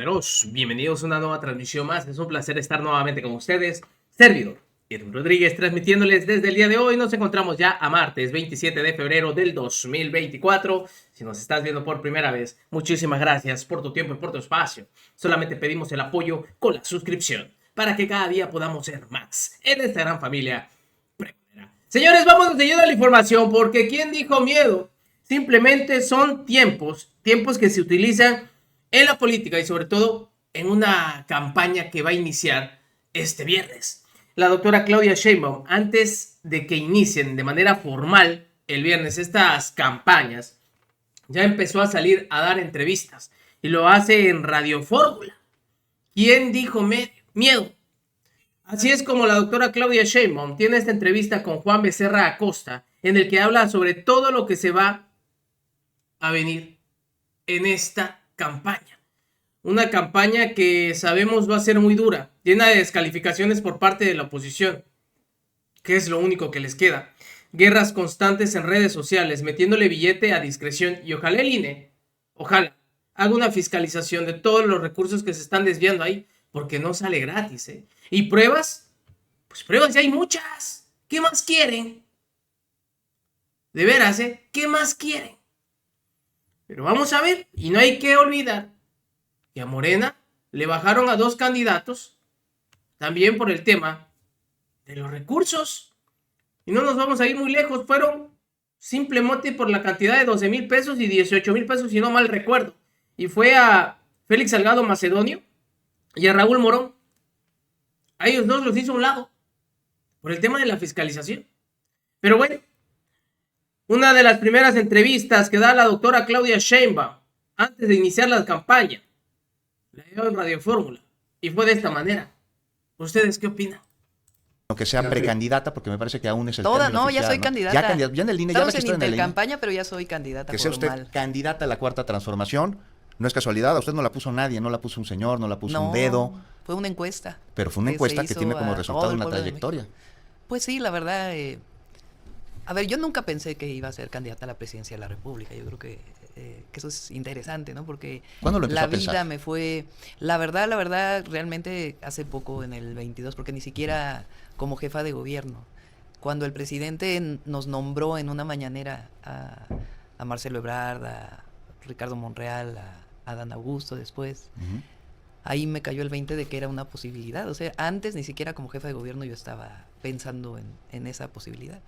compañeros, bienvenidos a una nueva transmisión más. Es un placer estar nuevamente con ustedes. Servidor Edwin Rodríguez, transmitiéndoles desde el día de hoy. Nos encontramos ya a martes 27 de febrero del 2024. Si nos estás viendo por primera vez, muchísimas gracias por tu tiempo y por tu espacio. Solamente pedimos el apoyo con la suscripción para que cada día podamos ser más en esta gran familia. Señores, vamos de lleno a la información, porque ¿quién dijo miedo? Simplemente son tiempos que se utilizan en la política y sobre todo en una campaña que va a iniciar este viernes. La doctora Claudia Sheinbaum, antes de que inicien de manera formal el viernes estas campañas, ya empezó a salir a dar entrevistas y lo hace en Radio Fórmula. ¿Quién dijo miedo? Así es como la doctora Claudia Sheinbaum tiene esta entrevista con Juan Becerra Acosta, en el que habla sobre todo lo que se va a venir en esta campaña. Una campaña que sabemos va a ser muy dura, llena de descalificaciones por parte de la oposición, que es lo único que les queda. Guerras constantes en redes sociales, metiéndole billete a discreción, y ojalá el INE, haga una fiscalización de todos los recursos que se están desviando ahí, porque no sale gratis, ¿eh? Y pruebas, pues pruebas ya hay muchas. ¿Qué más quieren? De veras, ¿eh? ¿Qué más quieren? Pero vamos a ver, y no hay que olvidar que a Morena le bajaron a 2 candidatos, también por el tema de los recursos. Y no nos vamos a ir muy lejos, fueron simplemente por la cantidad de 12,000 pesos y 18,000 pesos, si no mal recuerdo. Y fue a Félix Salgado Macedonio y a Raúl Morón. A ellos dos los hizo a un lado por el tema de la fiscalización. Pero bueno, una de las primeras entrevistas que da la doctora Claudia Sheinbaum antes de iniciar la campaña la dio en Radio Fórmula y fue de esta manera. ¿Ustedes qué opinan? Que sea precandidata, porque me parece que aún es el Toda, término oficial, ya soy candidata. Ya en el INE, estamos ya en intercampaña, pero ya soy candidata que sea formal. usted candidata a la Cuarta Transformación, no es casualidad, a usted no la puso nadie, no la puso un señor, no la puso un dedo. Fue una encuesta. Pero fue una encuesta que tiene como resultado una trayectoria. Pues sí, la verdad, a ver, yo nunca pensé que iba a ser candidata a la presidencia de la República. Yo creo que eso es interesante, ¿no? Porque la vida me fue, la verdad, realmente hace poco, en el 22, porque ni siquiera como jefa de gobierno. Cuando el presidente nos nombró en una mañanera a Marcelo Ebrard, a Ricardo Monreal, a Adán Augusto después, ahí me cayó el 20 de que era una posibilidad. O sea, antes ni siquiera como jefa de gobierno yo estaba pensando en esa posibilidad.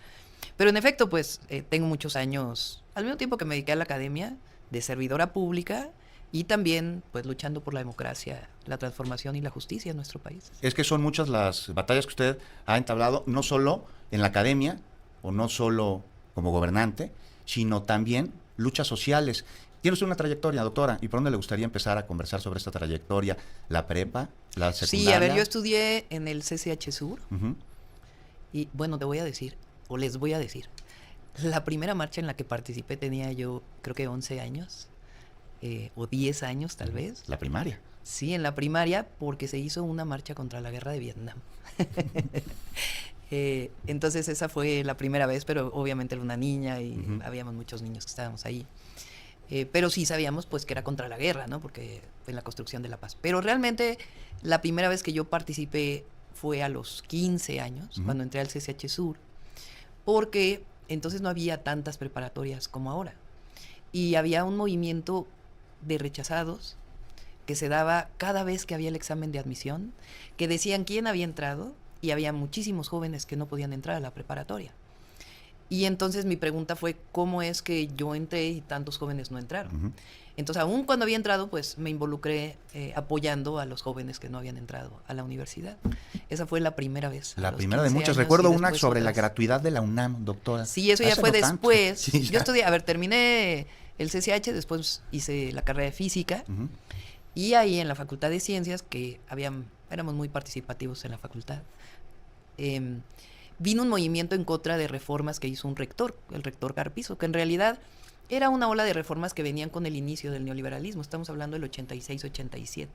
Pero en efecto, pues tengo muchos años, al mismo tiempo que me dediqué a la academia, de servidora pública y también pues luchando por la democracia, la transformación y la justicia en nuestro país. Es que son muchas las batallas que usted ha entablado, no solo en la academia o no solo como gobernante, sino también luchas sociales. Tiene usted una trayectoria, doctora, ¿y por dónde le gustaría empezar a conversar sobre esta trayectoria? ¿La prepa? ¿La secundaria? Sí, a ver, yo estudié en el CCH Sur y bueno, te voy a decir, o les voy a decir, la primera marcha en la que participé tenía yo creo que 11 años, o 10 años tal vez. ¿La primaria? Sí, en la primaria, porque se hizo una marcha contra la guerra de Vietnam. Entonces esa fue la primera vez, pero obviamente era una niña y habíamos muchos niños que estábamos ahí. Pero sí sabíamos pues que era contra la guerra, ¿no? Porque fue en la construcción de la paz. Pero realmente la primera vez que yo participé fue a los 15 años, cuando entré al CCH Sur, porque entonces no había tantas preparatorias como ahora. Y había un movimiento de rechazados que se daba cada vez que había el examen de admisión, que decían quién había entrado, y había muchísimos jóvenes que no podían entrar a la preparatoria. Y entonces mi pregunta fue, ¿cómo es que yo entré y tantos jóvenes no entraron? Entonces, aún cuando había entrado, pues me involucré apoyando a los jóvenes que no habían entrado a la universidad. Esa fue la primera vez. La primera de muchas. Recuerdo una sobre la gratuidad de la UNAM, doctora. Sí, eso ya fue después. Sí, ya. Yo estudié, terminé el CCH, después hice la carrera de física. Y ahí en la Facultad de Ciencias, que éramos muy participativos en la facultad, vino un movimiento en contra de reformas que hizo un rector, el rector Carpizo, que en realidad era una ola de reformas que venían con el inicio del neoliberalismo. Estamos hablando del 86-87.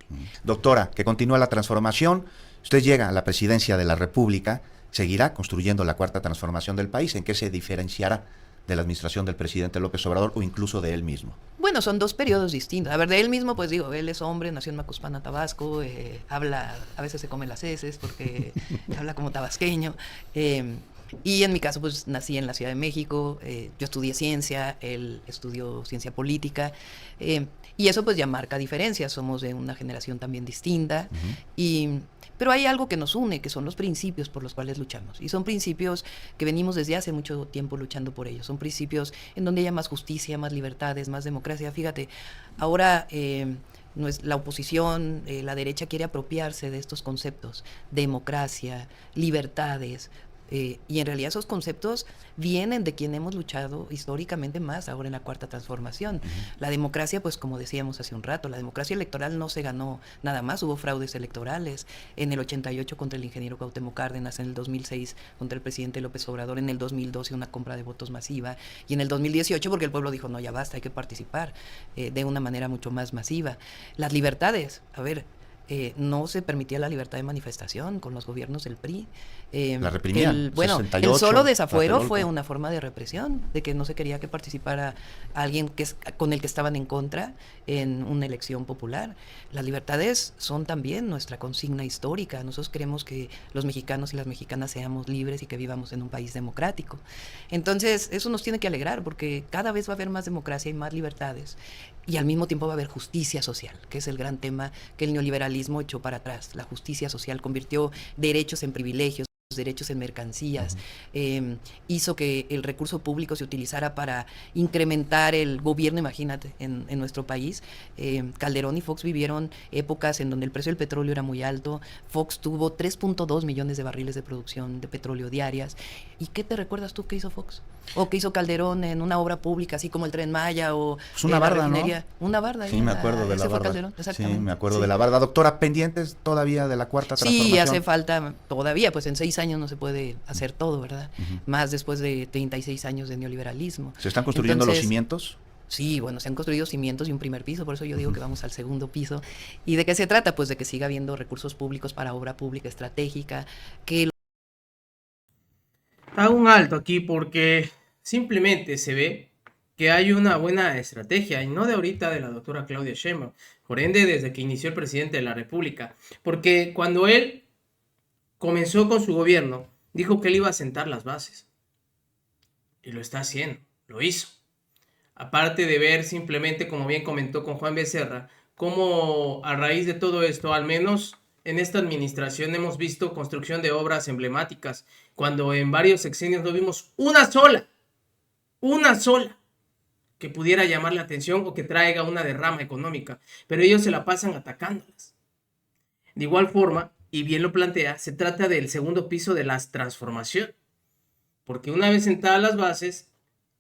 Doctora, que continúa la transformación. Usted llega a la presidencia de la República, seguirá construyendo la Cuarta Transformación del país. ¿En qué se diferenciará de la administración del presidente López Obrador o incluso de él mismo? Bueno, bueno, son dos periodos distintos. A ver, de él mismo, pues digo, él es hombre, nació en Macuspana, Tabasco, habla, a veces se come las heces porque habla como tabasqueño. Y en mi caso, pues nací en la Ciudad de México, yo estudié ciencia, él estudió ciencia política, y eso pues ya marca diferencias, somos de una generación también distinta, pero hay algo que nos une, que son los principios por los cuales luchamos, y son principios que venimos desde hace mucho tiempo luchando por ellos, son principios en donde haya más justicia, más libertades, más democracia. Fíjate, ahora la oposición, la derecha quiere apropiarse de estos conceptos, democracia, libertades, y en realidad esos conceptos vienen de quien hemos luchado históricamente más ahora en la Cuarta Transformación. La democracia, pues como decíamos hace un rato, la democracia electoral no se ganó nada más, hubo fraudes electorales en el 88 contra el ingeniero Cuauhtémoc Cárdenas, en el 2006 contra el presidente López Obrador, en el 2012 una compra de votos masiva, y en el 2018 porque el pueblo dijo, no, ya basta, hay que participar de una manera mucho más masiva. Las libertades, a ver, no se permitía la libertad de manifestación con los gobiernos del PRI. La reprimían. El solo desafuero fue una forma de represión, de que no se quería que participara alguien con el que estaban en contra en una elección popular. Las libertades son también nuestra consigna histórica. Nosotros queremos que los mexicanos y las mexicanas seamos libres y que vivamos en un país democrático. Entonces, eso nos tiene que alegrar, porque cada vez va a haber más democracia y más libertades. Y al mismo tiempo va a haber justicia social, que es el gran tema que el neoliberalismo echó para atrás. La justicia social convirtió derechos en privilegios, derechos en mercancías, hizo que el recurso público se utilizara para incrementar el gobierno, imagínate, en nuestro país. Calderón y Fox vivieron épocas en donde el precio del petróleo era muy alto. Fox tuvo 3.2 millones de barriles de producción de petróleo diarias. ¿Y qué te recuerdas tú que hizo Fox? ¿O que hizo Calderón en una obra pública, así como el Tren Maya o pues una barda, ¿no? Una barda. Sí, me acuerdo de la barda. Calderón, exactamente. Sí, me acuerdo de la barda. Doctora, ¿pendientes todavía de la Cuarta Transformación? Sí, hace falta todavía, pues en 6 años no se puede hacer todo, ¿verdad? Más después de 36 años de neoliberalismo. ¿Se están construyendo los cimientos? Sí, bueno, se han construido cimientos y un primer piso, por eso yo digo que vamos al segundo piso. ¿Y de qué se trata? Pues de que siga habiendo recursos públicos para obra pública estratégica, que... Hago un alto aquí porque simplemente se ve que hay una buena estrategia, y no de ahorita de la doctora Claudia Sheinbaum, por ende desde que inició el presidente de la República, porque cuando él comenzó con su gobierno, dijo que él iba a sentar las bases, y lo está haciendo, lo hizo. Aparte de ver simplemente, como bien comentó con Juan Becerra, cómo a raíz de todo esto, al menos en esta administración, hemos visto construcción de obras emblemáticas, cuando en varios sexenios no vimos una sola, que pudiera llamar la atención o que traiga una derrama económica, pero ellos se la pasan atacándolas. De igual forma, y bien lo plantea, se trata del segundo piso de la transformación, porque una vez sentadas las bases,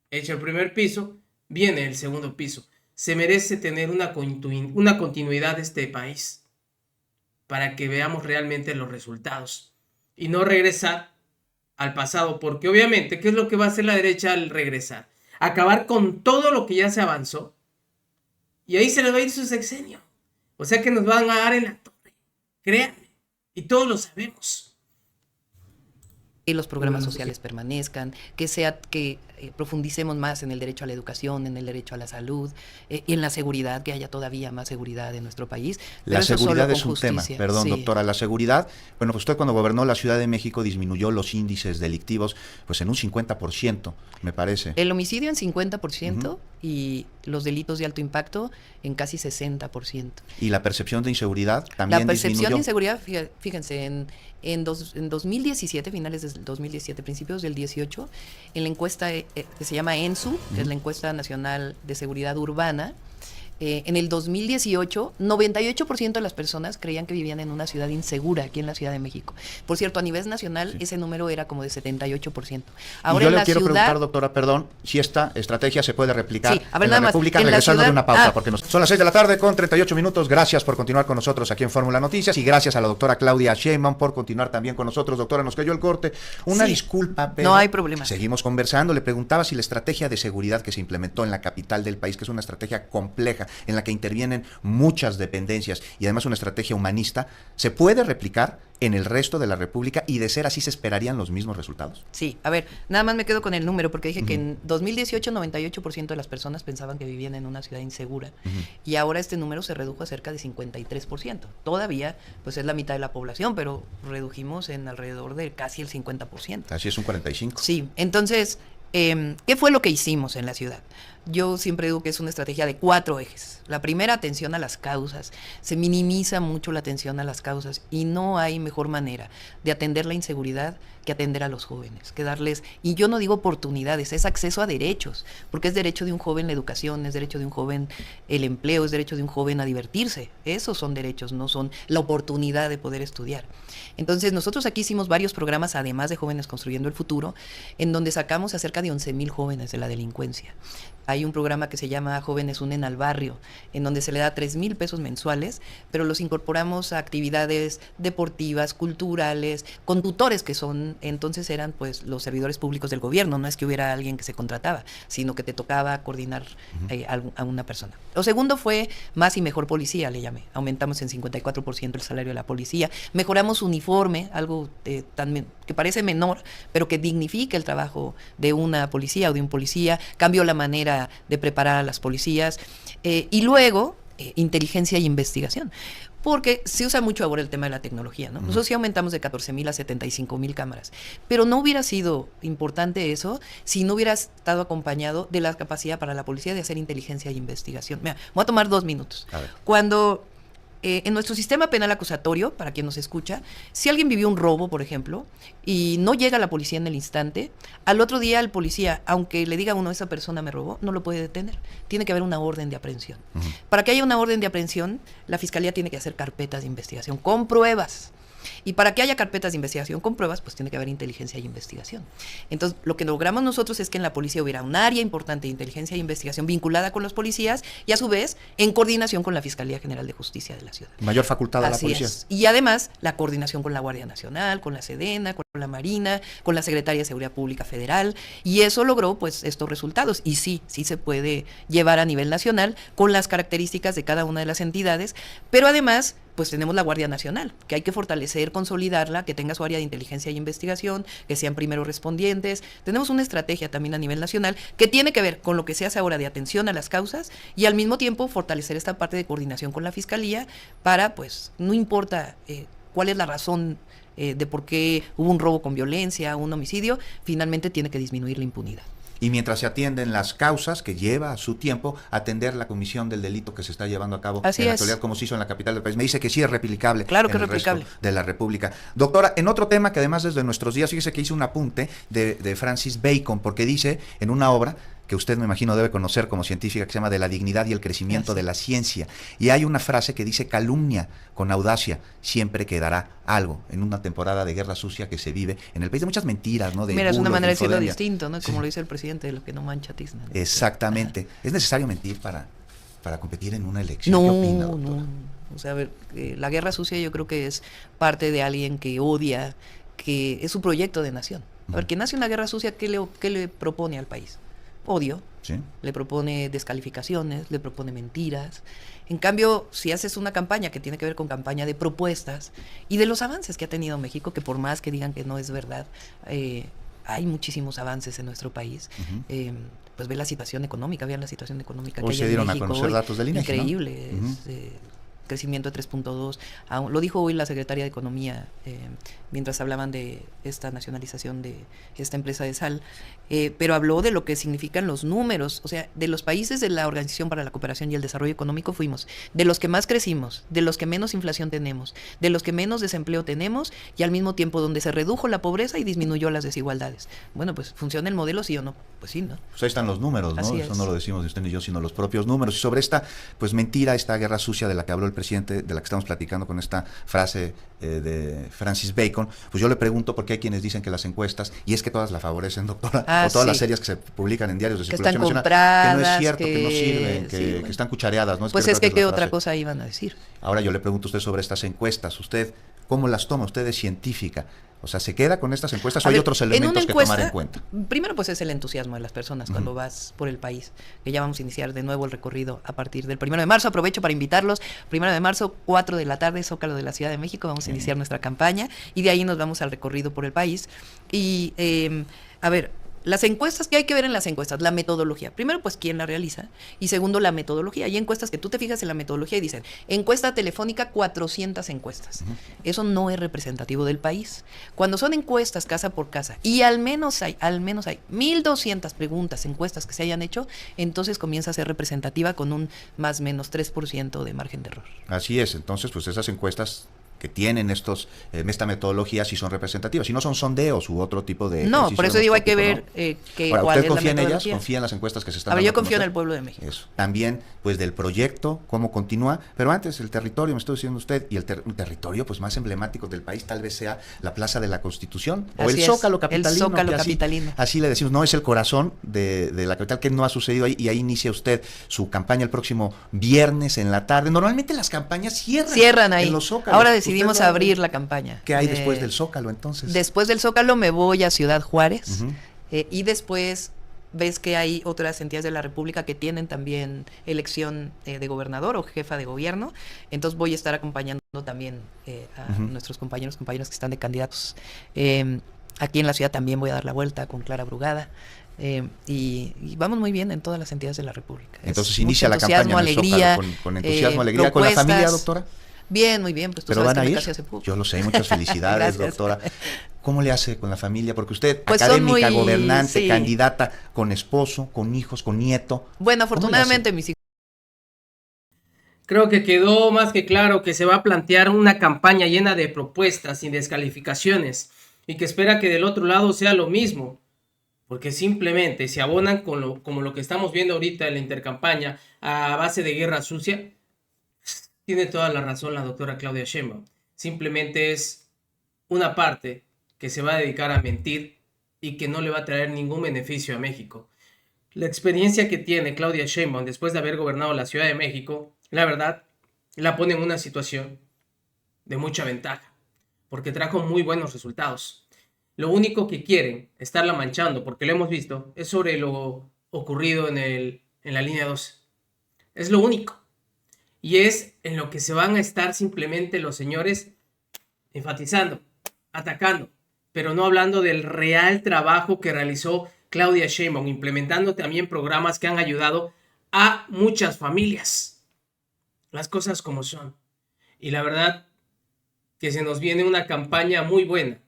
hecho el primer piso, viene el segundo piso. Se merece tener una continuidad de este país para que veamos realmente los resultados y no regresar al pasado, porque obviamente, ¿qué es lo que va a hacer la derecha al regresar? Acabar con todo lo que ya se avanzó, y ahí se les va a ir su sexenio. O sea que nos van a dar en la torre, créanme, y todos lo sabemos. Que los programas sociales permanezcan, que profundicemos más en el derecho a la educación, en el derecho a la salud, y en la seguridad, que haya todavía más seguridad en nuestro país. La seguridad es un tema, perdón, sí. Doctora, la seguridad, bueno, pues usted cuando gobernó la Ciudad de México disminuyó los índices delictivos pues en un 50%, me parece. El homicidio en 50% y los delitos de alto impacto en casi 60%. ¿Y la percepción de inseguridad también disminuyó? La percepción de inseguridad, fíjense, en 2017, finales del 2017, principios del 18, en la encuesta que se llama ENSU, que es la encuesta nacional de seguridad urbana, en el 2018, 98% de las personas creían que vivían en una ciudad insegura aquí en la Ciudad de México. Por cierto, a nivel nacional ese número era como de 78%. Ahora, y yo le quiero preguntar, doctora, perdón, si esta estrategia se puede replicar en la República, en regresando la ciudad, de una pausa, porque son las 6 de la tarde con 38 minutos. Gracias por continuar con nosotros aquí en Fórmula Noticias, y gracias a la doctora Claudia Sheinbaum por continuar también con nosotros. Doctora, nos cayó el corte. Una disculpa, pero no hay problema. Seguimos conversando. Le preguntaba si la estrategia de seguridad que se implementó en la capital del país, que es una estrategia compleja, pública, en la que intervienen muchas dependencias y además una estrategia humanista, ¿se puede replicar en el resto de la República y de ser así se esperarían los mismos resultados? Sí, a ver, nada más me quedo con el número porque dije que en 2018 98% de las personas pensaban que vivían en una ciudad insegura y ahora este número se redujo a cerca de 53%. Todavía pues es la mitad de la población, pero redujimos en alrededor de casi el 50%. Así es, un 45%. Sí, entonces, ¿qué fue lo que hicimos en la ciudad? Yo siempre digo que es una estrategia de 4 ejes. La primera, atención a las causas. Se minimiza mucho la atención a las causas y no hay mejor manera de atender la inseguridad que atender a los jóvenes, que darles, y yo no digo oportunidades, es acceso a derechos, porque es derecho de un joven la educación, es derecho de un joven el empleo, es derecho de un joven a divertirse. Esos son derechos, no son la oportunidad de poder estudiar. Entonces, nosotros aquí hicimos varios programas, además de Jóvenes Construyendo el Futuro, en donde sacamos a cerca de 11,000 jóvenes de la delincuencia. Hay un programa que se llama Jóvenes Unen al Barrio, en donde se le da 3,000 pesos mensuales, pero los incorporamos a actividades deportivas, culturales, con tutores que son, entonces eran pues los servidores públicos del gobierno, no es que hubiera alguien que se contrataba, sino que te tocaba coordinar a una persona. Lo segundo fue Más y Mejor Policía, le llamé. Aumentamos en 54% el salario de la policía, mejoramos su uniforme, algo que parece menor, pero que dignifica el trabajo de una policía o de un policía, cambió la manera de preparar a las policías, y luego inteligencia y investigación, porque se usa mucho ahora el tema de la tecnología, ¿no? Nosotros sí aumentamos de 14,000 a 75,000 cámaras, pero no hubiera sido importante eso si no hubiera estado acompañado de la capacidad para la policía de hacer inteligencia y investigación. Mira, voy a tomar 2 minutos. Cuando en nuestro sistema penal acusatorio, para quien nos escucha, si alguien vivió un robo, por ejemplo, y no llega la policía en el instante, al otro día el policía, aunque le diga a uno, esa persona me robó, no lo puede detener. Tiene que haber una orden de aprehensión. Para que haya una orden de aprehensión, la fiscalía tiene que hacer carpetas de investigación con pruebas. Y para que haya carpetas de investigación con pruebas, pues tiene que haber inteligencia y investigación. Entonces, lo que logramos nosotros es que en la policía hubiera un área importante de inteligencia e investigación vinculada con los policías y a su vez en coordinación con la Fiscalía General de Justicia de la ciudad. Mayor facultad a la policía. Es. Y además, la coordinación con la Guardia Nacional, con la Sedena, con la Marina, con la Secretaría de Seguridad Pública Federal, y eso logró pues estos resultados. Y sí se puede llevar a nivel nacional con las características de cada una de las entidades, pero además pues tenemos la Guardia Nacional, que hay que fortalecer, consolidarla, que tenga su área de inteligencia y investigación, que sean primeros respondientes. Tenemos una estrategia también a nivel nacional que tiene que ver con lo que se hace ahora de atención a las causas y al mismo tiempo fortalecer esta parte de coordinación con la Fiscalía para, pues, no importa cuál es la razón de por qué hubo un robo con violencia, un homicidio, finalmente tiene que disminuir la impunidad. Y mientras se atienden las causas, que lleva a su tiempo atender la comisión del delito que se está llevando a cabo en la actualidad, como se hizo en la capital del país. Me dice que sí es replicable. Claro que en es replicable. El resto de la República. Doctora, en otro tema que además desde nuestros días, fíjese que hice un apunte de Francis Bacon, porque dice en una obra que usted me imagino debe conocer como científica, que se llama De la dignidad y el crecimiento de la ciencia. Y hay una frase que dice: calumnia con audacia, siempre quedará algo, en una temporada de guerra sucia que se vive en el país, de muchas mentiras, ¿no? De Mira, es una bulos, manera de decirlo infodemia. distinto, ¿no? Como lo dice el presidente, de lo que no mancha tizna, ¿no? Exactamente. ¿Es necesario mentir para competir en una elección? ¿Qué opina, doctora? No. O sea, a ver, la guerra sucia yo creo que es parte de alguien que odia, que es su proyecto de nación. A ver, quien hace una guerra sucia, ¿qué le propone al país? Odio, ¿Sí? Le propone descalificaciones, le propone mentiras. En cambio, si haces una campaña que tiene que ver con campaña de propuestas y de los avances que ha tenido México, que por más que digan que no es verdad, hay muchísimos avances en nuestro país. Pues ve la situación económica, vean la situación económica Hoy que hay se en dieron México. a conocer datos del INEGI, increíble, ¿no? Crecimiento de 3.2. Lo dijo hoy la secretaria de Economía mientras hablaban de esta nacionalización de esta empresa de sal, pero habló de lo que significan los números. O sea, de los países de la Organización para la Cooperación y el Desarrollo Económico fuimos de los que más crecimos, de los que menos inflación tenemos, de los que menos desempleo tenemos y al mismo tiempo donde se redujo la pobreza y disminuyó las desigualdades. Bueno, pues ¿funciona el modelo, sí o no? Pues sí, ¿no? Pues ahí están los números, ¿no? Así Eso es. no lo decimos de usted ni yo, sino los propios números. Y sobre esta, pues mentira, esta guerra sucia de la que habló el presidente, de la que estamos platicando con esta frase de Francis Bacon, pues yo le pregunto por qué hay quienes dicen que las encuestas, y es que todas la favorecen, doctora, o todas las series que se publican en diarios de que circulación están nacional, que no es compradas, cierto, que no sirven, que, bueno, están cuchareadas, ¿no? Pues es que creo qué la otra frase. cosa iban a decir. Ahora yo le pregunto a usted sobre estas encuestas. ¿Usted ¿Cómo las toma usted de científica? O sea, ¿se queda con estas encuestas o A hay ver, otros en elementos una que encuesta, tomar en cuenta? primero pues es el entusiasmo de las personas cuando vas por el país, que ya vamos a iniciar de nuevo el recorrido a partir del 1 de marzo. Aprovecho para invitarlos, 1 de marzo, 4 de la tarde, Zócalo de la Ciudad de México, vamos a iniciar nuestra campaña y de ahí nos vamos al recorrido por el país. Y, a ver, las encuestas, ¿qué hay que ver en las encuestas? La metodología. Primero, pues, ¿quién la realiza? Y segundo, la metodología. Hay encuestas que tú te fijas en la metodología y dicen, encuesta telefónica, 400 encuestas. Eso no es representativo del país. Cuando son encuestas casa por casa y al menos hay 1,200 preguntas, encuestas que se hayan hecho, entonces comienza a ser representativa con un más o menos 3% de margen de error. Así es, entonces pues esas encuestas que tienen esta metodología sí son representativas, si no son sondeos u otro tipo de No, por eso digo hay que ver Ahora, cuál ¿usted es la confía en ellas? metodología. ¿Confía en las encuestas que se están A ver, dando yo confío en conocer? el pueblo de México. Eso. También, pues, del proyecto, cómo continúa. Pero antes, el territorio, me estoy diciendo usted, y el territorio, pues, más emblemático del país tal vez sea la Plaza de la Constitución o Así el es, Zócalo el Capitalino. Zócalo que Capitalino. Así le decimos, no es el corazón de la capital, que no ha sucedido ahí, y ahí inicia usted su campaña el próximo viernes en la tarde. Normalmente las campañas cierran ahí. en los Zócalos. Ahora decidimos Usted abrir la campaña. ¿Qué hay después del Zócalo, entonces? Después del Zócalo me voy a Ciudad Juárez. Ujú. Y después ves que hay otras entidades de la República que tienen también elección de gobernador o jefa de gobierno. Entonces voy a estar acompañando también a nuestros compañeros que están de candidatos. Aquí en la ciudad también voy a dar la vuelta con Clara Brugada. Y vamos muy bien en todas las entidades de la República. Entonces inicia la campaña en el alegría, Zócalo con entusiasmo, alegría. ¿Con la familia, doctora? Bien, muy bien, pues tú ¿Pero sabes van que a me ir? casé hace poco. Yo lo sé, muchas felicidades, Gracias. doctora. ¿Cómo le hace con la familia? Porque usted, Pues son académica, muy- gobernante, sí. candidata, con esposo, con hijos, con nieto. Bueno, ¿Cómo le afortunadamente hace? mis hijos. Creo que quedó más que claro que se va a plantear una campaña llena de propuestas sin descalificaciones y que espera que del otro lado sea lo mismo, porque simplemente se abonan como lo que estamos viendo ahorita en la intercampaña a base de guerra sucia. Tiene toda la razón la doctora Claudia Sheinbaum. Simplemente es una parte que se va a dedicar a mentir y que no le va a traer ningún beneficio a México. La experiencia que tiene Claudia Sheinbaum después de haber gobernado la Ciudad de México, la verdad, la pone en una situación de mucha ventaja, porque trajo muy buenos resultados. Lo único que quieren estarla manchando, porque lo hemos visto, es sobre lo ocurrido en la línea 12. Es lo único. Y es en lo que se van a estar simplemente los señores enfatizando, atacando, pero no hablando del real trabajo que realizó Claudia Sheinbaum, implementando también programas que han ayudado a muchas familias. Las cosas como son. Y la verdad que se nos viene una campaña muy buena.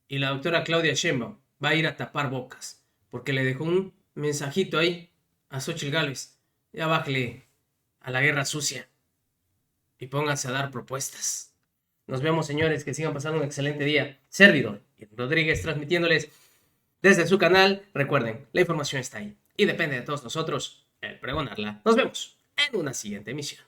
Y la doctora Claudia Sheinbaum va a ir a tapar bocas, porque le dejó un mensajito ahí a Xóchitl Gálvez. Ya bájale a la guerra sucia y pónganse a dar propuestas. Nos vemos, señores, que sigan pasando un excelente día. Servidor Rodríguez transmitiéndoles desde su canal. Recuerden, la información está ahí y depende de todos nosotros el pregonarla. Nos vemos en una siguiente emisión.